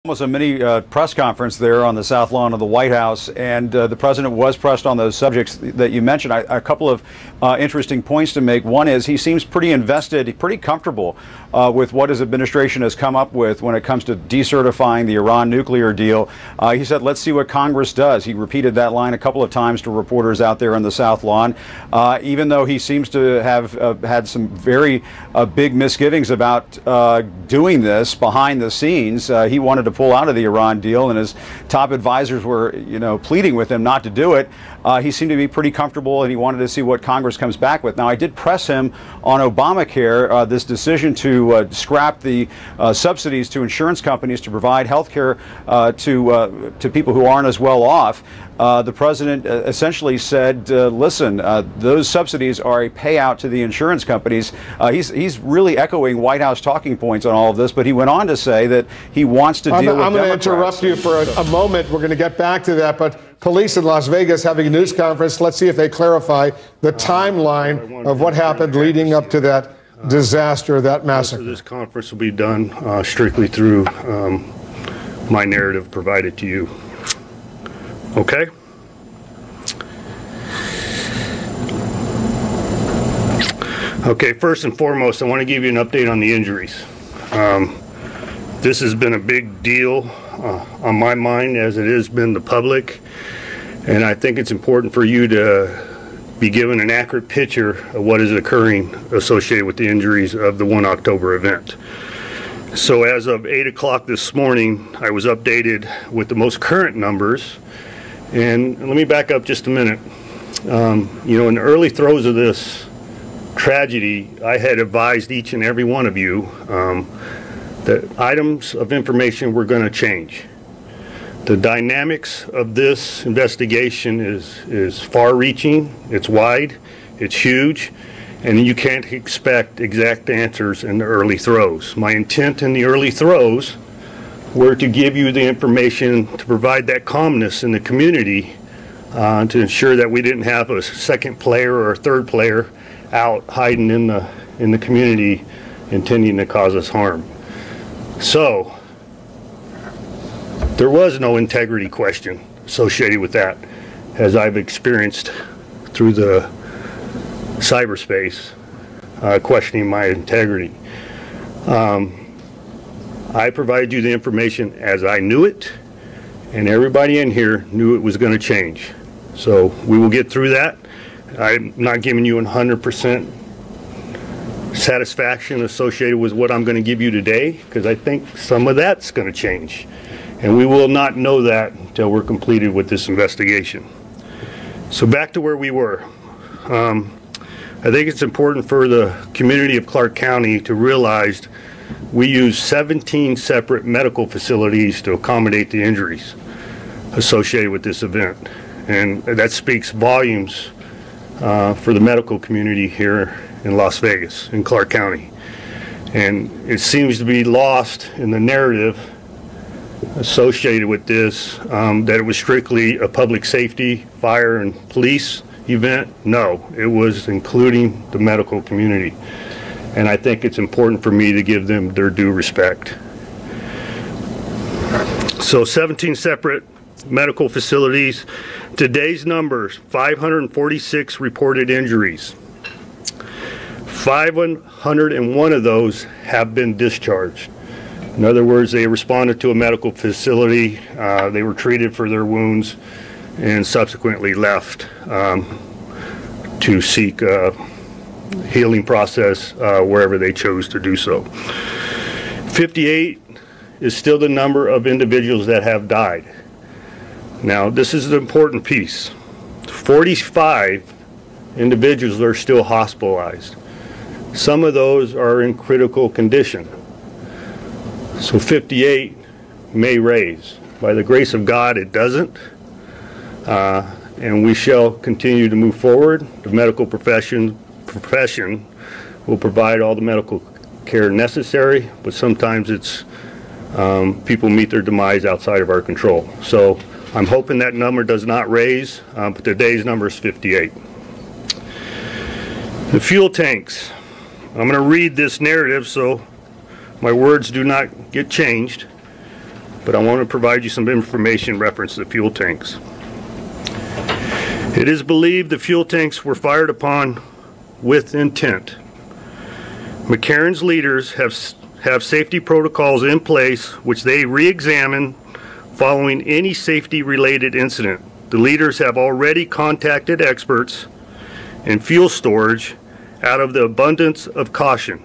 Almost a mini press conference there on the South Lawn of the White House, and the president was pressed on those subjects that you mentioned. A couple of interesting points to make. One is he seems pretty invested, pretty comfortable with what his administration has come up with when it comes to decertifying the Iran nuclear deal. He said, let's see what Congress does. He repeated that line a couple of times to reporters out there on the South Lawn, even though he seems to have had some very big misgivings about doing this behind the scenes. He wanted to pull out of the Iran deal, and his top advisors were, pleading with him not to do it. He seemed to be pretty comfortable, and he wanted to see what Congress comes back with. Now, I did press him on Obamacare, this decision to scrap the subsidies to insurance companies to provide health care to people who aren't as well off. The president essentially said, listen, those subsidies are a payout to the insurance companies. He's really echoing White House talking points on all of this, but he went on to say that he wants to deal with Democrats. I'm going to interrupt you for a moment. We're going to get back to that, but police in Las Vegas having a news conference. Let's see if they clarify the timeline of what happened leading up to that disaster, that massacre. This conference will be done strictly through my narrative provided to you. Okay? Okay, first and foremost, I want to give you an update on the injuries. This has been a big deal on my mind, as it has been the public, and I think it's important for you to be given an accurate picture of what is occurring associated with the injuries of the 1 October event. So as of 8 o'clock this morning, I was updated with the most current numbers. And let me back up just a minute. In the early throes of this tragedy, I had advised each and every one of you that items of information were going to change. The dynamics of this investigation is far-reaching, it's wide, it's huge, and you can't expect exact answers in the early throes. My intent in the early throes were to give you the information to provide that calmness in the community, to ensure that we didn't have a second player or a third player out hiding in the community intending to cause us harm. So there was no integrity question associated with that, as I've experienced through the cyberspace, questioning my integrity. I provided you the information as I knew it, and everybody in here knew it was going to change. So we will get through that. I'm not giving you 100% satisfaction associated with what I'm going to give you today, because I think some of that's going to change. And we will not know that until we're completed with this investigation. So back to where we were. I think it's important for the community of Clark County to realize we use 17 separate medical facilities to accommodate the injuries associated with this event. And that speaks volumes for the medical community here in Las Vegas, in Clark County. And it seems to be lost in the narrative associated with this, that it was strictly a public safety, fire, and police event. No, it was including the medical community. And I think it's important for me to give them their due respect. So 17 separate medical facilities. Today's numbers, 546 reported injuries. 501 of those have been discharged. In other words, they responded to a medical facility, they were treated for their wounds, and subsequently left to seek a healing process wherever they chose to do so. 58 is still the number of individuals that have died. Now, this is the important piece. 45 individuals are still hospitalized. Some of those are in critical condition. So 58 may raise. By the grace of God, it doesn't. And we shall continue to move forward. The medical profession will provide all the medical care necessary, but sometimes it's people meet their demise outside of our control. So I'm hoping that number does not raise, but today's number is 58. The fuel tanks. I'm going to read this narrative so my words do not get changed. but I want to provide you some information in reference to the fuel tanks. It is believed the fuel tanks were fired upon with intent. McCarran's leaders have safety protocols in place which they re-examine following any safety-related incident. The leaders have already contacted experts in fuel storage out of the abundance of caution.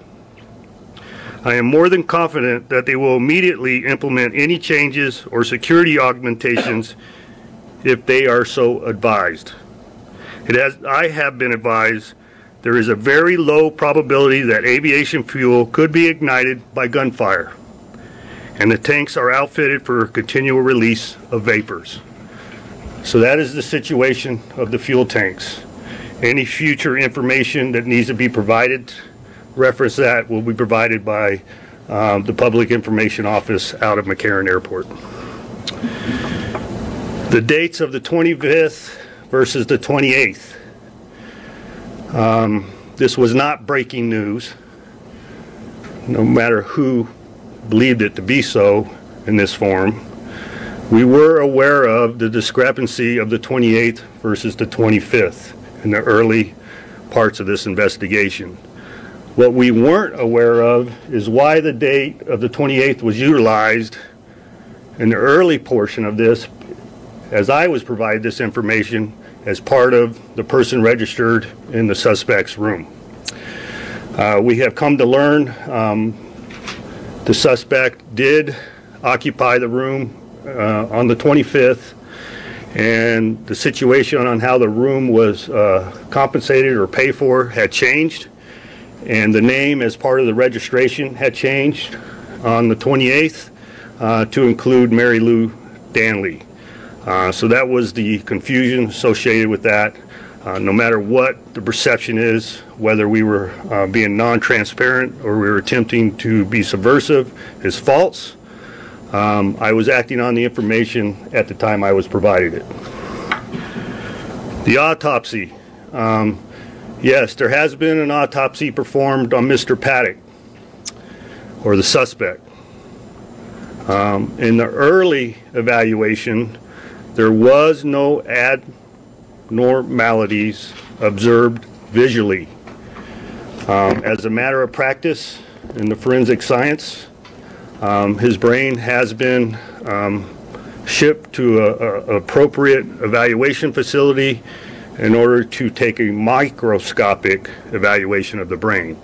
I am more than confident that they will immediately implement any changes or security augmentations if they are so advised. I have been advised there is a very low probability that aviation fuel could be ignited by gunfire, and the tanks are outfitted for continual release of vapors. So that is the situation of the fuel tanks. Any future information that needs to be provided, reference that, will be provided by the Public Information Office out of McCarran Airport. The dates of the 25th versus the 28th. This was not breaking news, no matter who believed it to be so in this forum. We were aware of the discrepancy of the 28th versus the 25th in the early parts of this investigation. What we weren't aware of is why the date of the 28th was utilized in the early portion of this, as I was provided this information as part of the person registered in the suspect's room. We have come to learn the suspect did occupy the room on the 25th, and the situation on how the room was compensated or paid for had changed, and the name as part of the registration had changed on the 28th to include Mary Lou Danley. So that was the confusion associated with that. No matter what the perception is, whether we were being non-transparent or we were attempting to be subversive, is false. I was acting on the information at the time I was provided it. The autopsy. Yes, there has been an autopsy performed on Mr. Paddock, or the suspect. In the early evaluation, there was no abnormalities observed visually. As a matter of practice in the forensic science, his brain has been shipped to an appropriate evaluation facility in order to take a microscopic evaluation of the brain.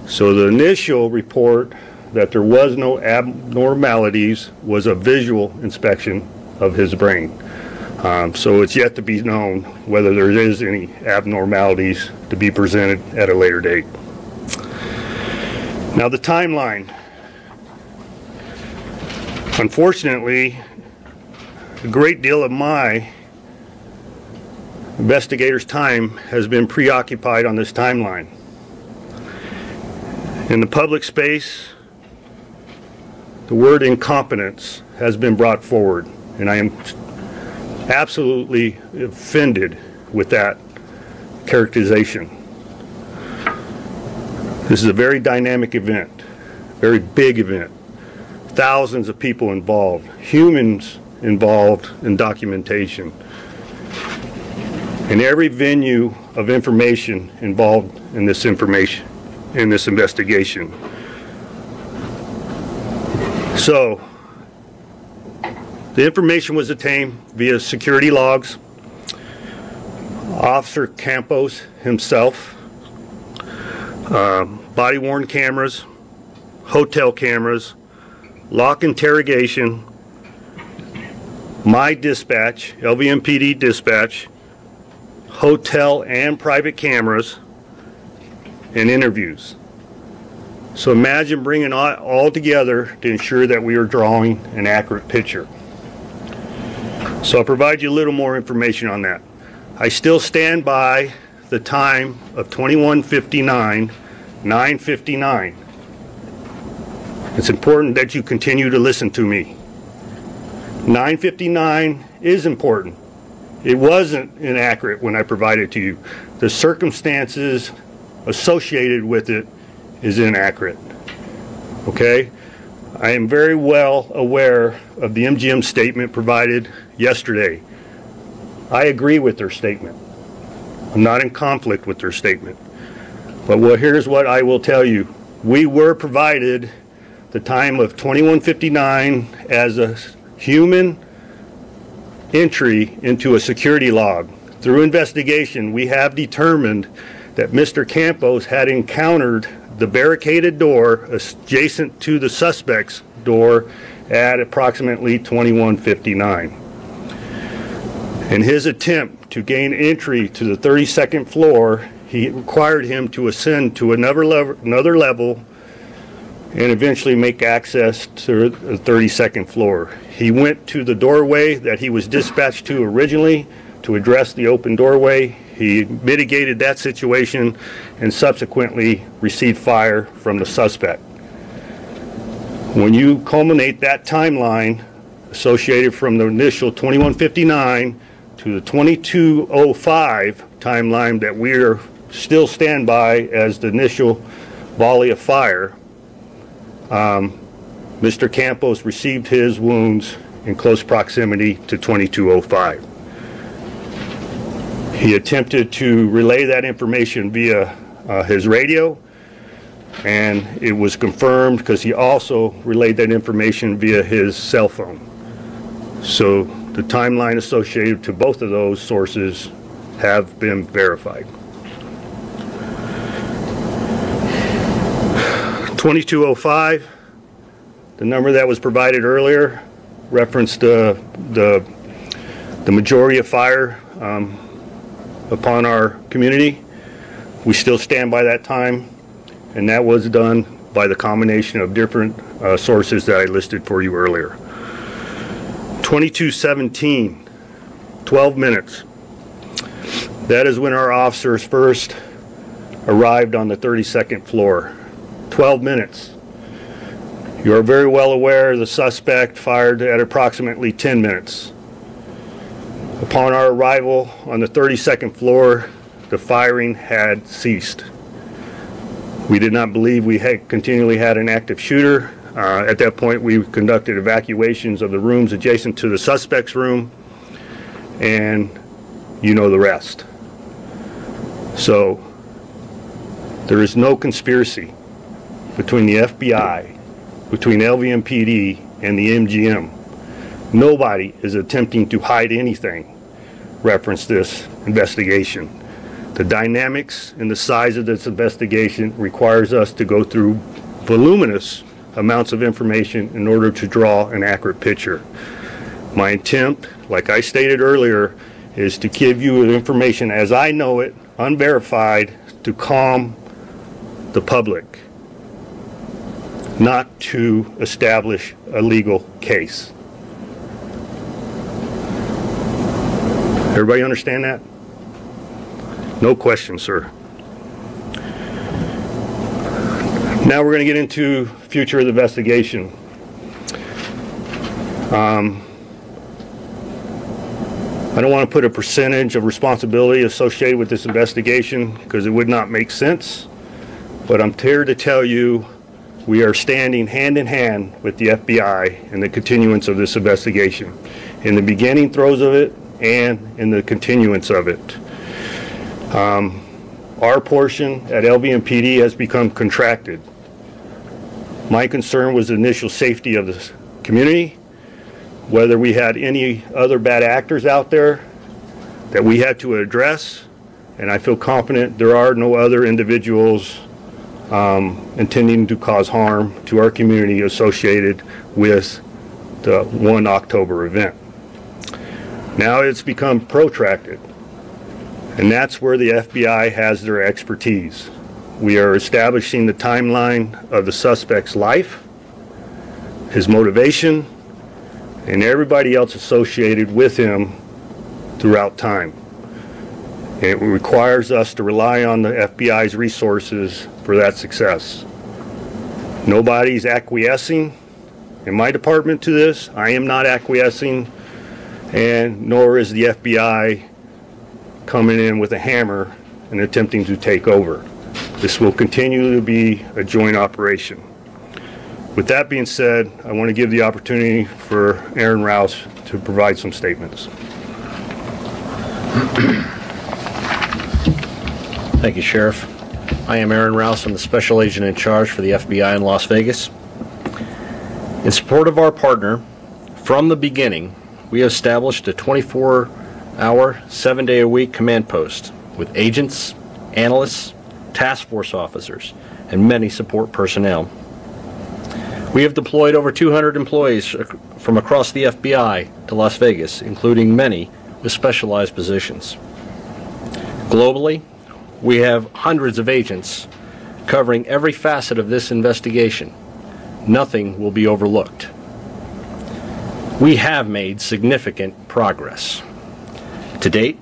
So the initial report that there was no abnormalities was a visual inspection of his brain. So it's yet to be known whether there is any abnormalities to be presented at a later date. Now the timeline. Unfortunately, a great deal of my investigators' time has been preoccupied on this timeline. In the public space, the word incompetence has been brought forward, and I am absolutely offended with that characterization. This is a very dynamic event, very big event. Thousands of people involved, humans involved in documentation, and every venue of information involved in this investigation. So, the information was obtained via security logs, Officer Campos himself, body-worn cameras, hotel cameras, lock interrogation, my dispatch, LVMPD dispatch, hotel and private cameras, and interviews. So imagine bringing all together to ensure that we are drawing an accurate picture. So I'll provide you a little more information on that. I still stand by the time of 21:59, 9:59. It's important that you continue to listen to me. 9:59 is important. It wasn't inaccurate when I provided it to you. The circumstances associated with it is inaccurate. Okay? I am very well aware of the MGM statement provided yesterday. I agree with their statement. I'm not in conflict with their statement. But here's what I will tell you. We were provided the time of 2159 as a human entry into a security log. Through investigation, we have determined that Mr. Campos had encountered the barricaded door adjacent to the suspect's door at approximately 2159. In his attempt to gain entry to the 32nd floor, he required him to ascend to another level and eventually make access to the 32nd floor. He went to the doorway that he was dispatched to originally to address the open doorway. He mitigated that situation and subsequently received fire from the suspect. When you culminate that timeline associated from the initial 2159 to the 2205 timeline that we are still stand by as the initial volley of fire, Mr. Campos received his wounds in close proximity to 2205. He attempted to relay that information via his radio, and it was confirmed because he also relayed that information via his cell phone. So the timeline associated to both of those sources have been verified. 2205, the number that was provided earlier, referenced the majority of fire upon our community. We still stand by that time, and that was done by the combination of different sources that I listed for you earlier. 2217, 12 minutes. That is when our officers first arrived on the 32nd floor. 12 minutes. You are very well aware the suspect fired at approximately 10 minutes. Upon our arrival on the 32nd floor, the firing had ceased. We did not believe we had continually had an active shooter. At that point, we conducted evacuations of the rooms adjacent to the suspect's room, and you know the rest. So there is no conspiracy between the FBI, between LVMPD, and the MGM. Nobody is attempting to hide anything. Reference this investigation. The dynamics and the size of this investigation requires us to go through voluminous amounts of information in order to draw an accurate picture. My intent, like I stated earlier, is to give you the information as I know it, unverified, to calm the public, not to establish a legal case. Everybody understand that? No question, sir. Now we're going to get into future of the investigation. I don't want to put a percentage of responsibility associated with this investigation because it would not make sense, but I'm here to tell you we are standing hand in hand with the FBI in the continuance of this investigation, in the beginning throes of it and in the continuance of it. Our portion at LVMPD has become contracted. My concern was the initial safety of the community, whether we had any other bad actors out there that we had to address, and I feel confident there are no other individuals intending to cause harm to our community associated with the 1 October event. Now it's become protracted, and that's where the FBI has their expertise. We are establishing the timeline of the suspect's life, his motivation, and everybody else associated with him throughout time. It requires us to rely on the FBI's resources for that success. Nobody's acquiescing in my department to this. I am not acquiescing, and nor is the FBI coming in with a hammer and attempting to take over. This will continue to be a joint operation. With that being said, I want to give the opportunity for Aaron Rouse to provide some statements. Thank you, Sheriff. I am Aaron Rouse. I'm the Special Agent in charge for the FBI in Las Vegas. In support of our partner, from the beginning, we established a 24-hour, 7-day-a-week command post with agents, analysts, task force officers, and many support personnel. We have deployed over 200 employees from across the FBI to Las Vegas, including many with specialized positions. Globally, we have hundreds of agents covering every facet of this investigation. Nothing will be overlooked. We have made significant progress. To date,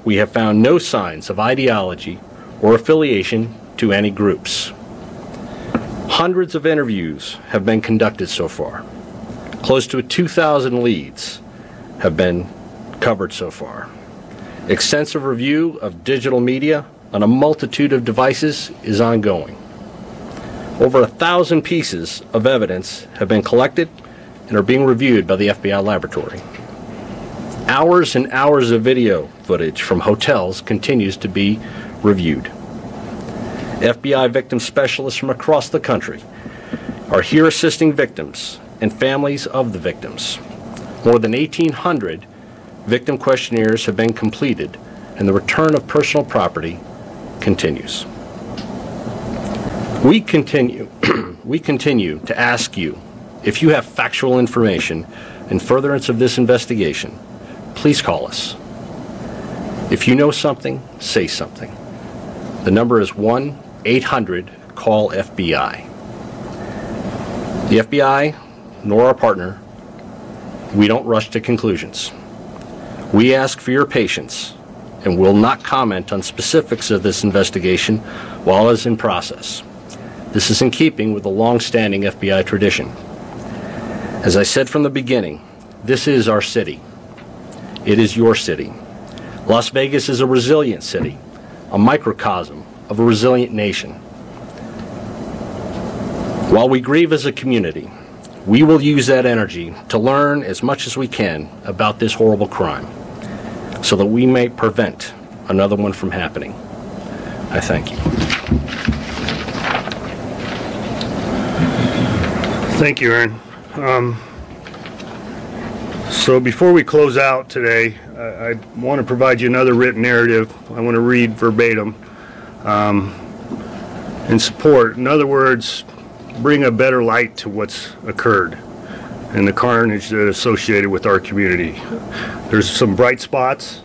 we have found no signs of ideology or affiliation to any groups. Hundreds of interviews have been conducted so far. Close to 2,000 leads have been covered so far. Extensive review of digital media on a multitude of devices is ongoing. Over 1,000 pieces of evidence have been collected and are being reviewed by the FBI laboratory. Hours and hours of video footage from hotels continues to be reviewed. FBI victim specialists from across the country are here assisting victims and families of the victims. More than 1,800 victim questionnaires have been completed, and the return of personal property continues. We continue to ask you, if you have factual information in furtherance of this investigation, please call us. If you know something, say something. The number is 1-800-CALL-FBI. The FBI, nor our partner, we don't rush to conclusions. We ask for your patience and will not comment on specifics of this investigation while it is in process. This is in keeping with the long-standing FBI tradition. As I said from the beginning, this is our city. It is your city. Las Vegas is a resilient city, a microcosm of a resilient nation. While we grieve as a community, we will use that energy to learn as much as we can about this horrible crime so that we may prevent another one from happening. I thank you. Thank you, Aaron. So before we close out today, I want to provide you another written narrative. I want to read verbatim in support. In other words, bring a better light to what's occurred and the carnage that is associated with our community. There's some bright spots,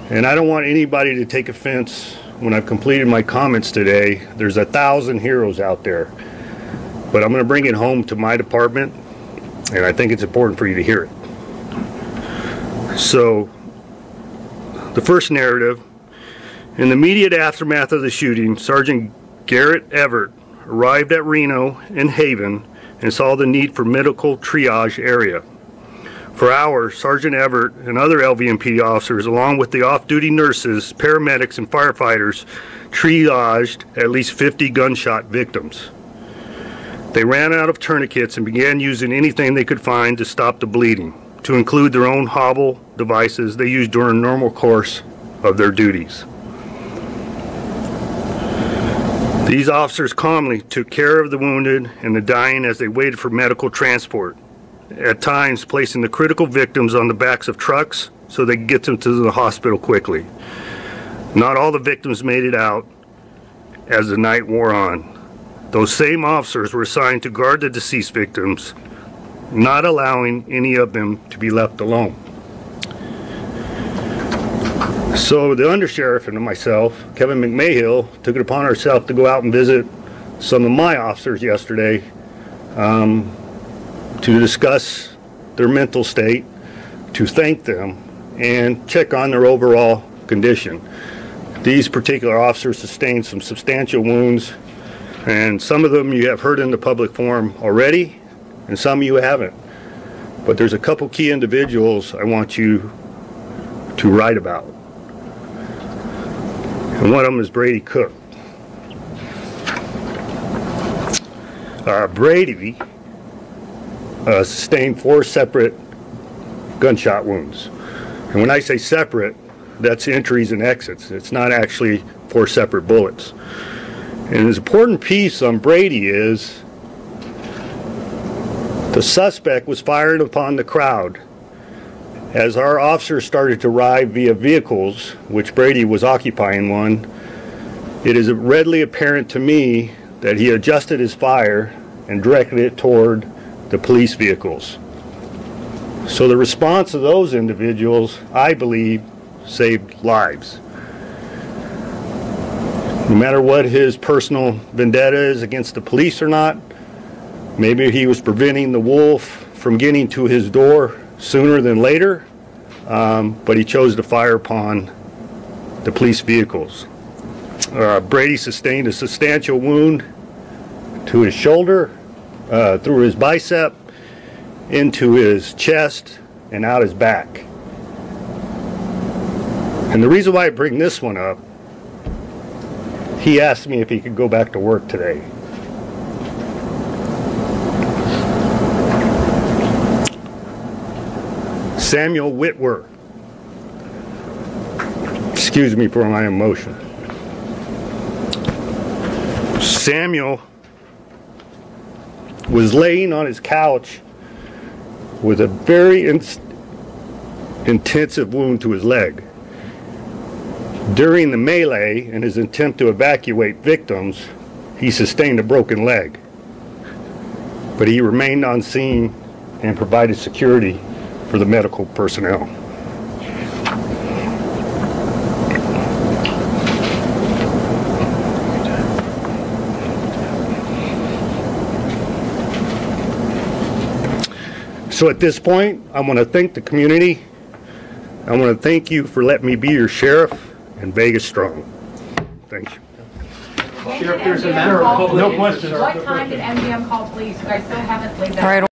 and I don't want anybody to take offense when I've completed my comments today. There's 1,000 heroes out there, but I'm going to bring it home to my department, and I think it's important for you to hear it. So, the first narrative: in the immediate aftermath of the shooting, Sergeant Garrett Everett arrived at Reno and Haven and saw the need for medical triage area. For hours, Sergeant Everett and other LVMPD officers, along with the off-duty nurses, paramedics, and firefighters, triaged at least 50 gunshot victims. They ran out of tourniquets and began using anything they could find to stop the bleeding, to include their own hobble devices they used during the normal course of their duties. These officers calmly took care of the wounded and the dying as they waited for medical transport, at times placing the critical victims on the backs of trucks so they could get them to the hospital quickly. Not all the victims made it out as the night wore on. Those same officers were assigned to guard the deceased victims, not allowing any of them to be left alone. So the undersheriff and myself, Kevin McMahill, took it upon ourselves to go out and visit some of my officers yesterday to discuss their mental state, to thank them, and check on their overall condition. These particular officers sustained some substantial wounds, and some of them you have heard in the public forum already, and some you haven't. But there's a couple key individuals I want you to write about. And one of them is Brady Cook. Brady sustained 4 separate gunshot wounds. And when I say separate, that's entries and exits. It's not actually 4 separate bullets. And an important piece on Brady is the suspect was firing upon the crowd. As our officers started to arrive via vehicles, which Brady was occupying one, it is readily apparent to me that he adjusted his fire and directed it toward the police vehicles. So the response of those individuals, I believe, saved lives. No matter what his personal vendetta is against the police or not, maybe he was preventing the wolf from getting to his door sooner than later, but he chose to fire upon the police vehicles. Brady sustained a substantial wound to his shoulder, through his bicep, into his chest, and out his back. And the reason why I bring this one up, he asked me if he could go back to work today. Samuel Whitwer. Excuse me for my emotion. Samuel was laying on his couch with a very intensive wound to his leg. During the melee and his attempt to evacuate victims, he sustained a broken leg. But he remained on scene and provided security for the medical personnel. So at this point, I want to thank the community. I want to thank you for letting me be your sheriff and Vegas strong. Thank you. Sheriff, there's a matter of public interest. What time did MGM call police? You guys still haven't laid that. All right.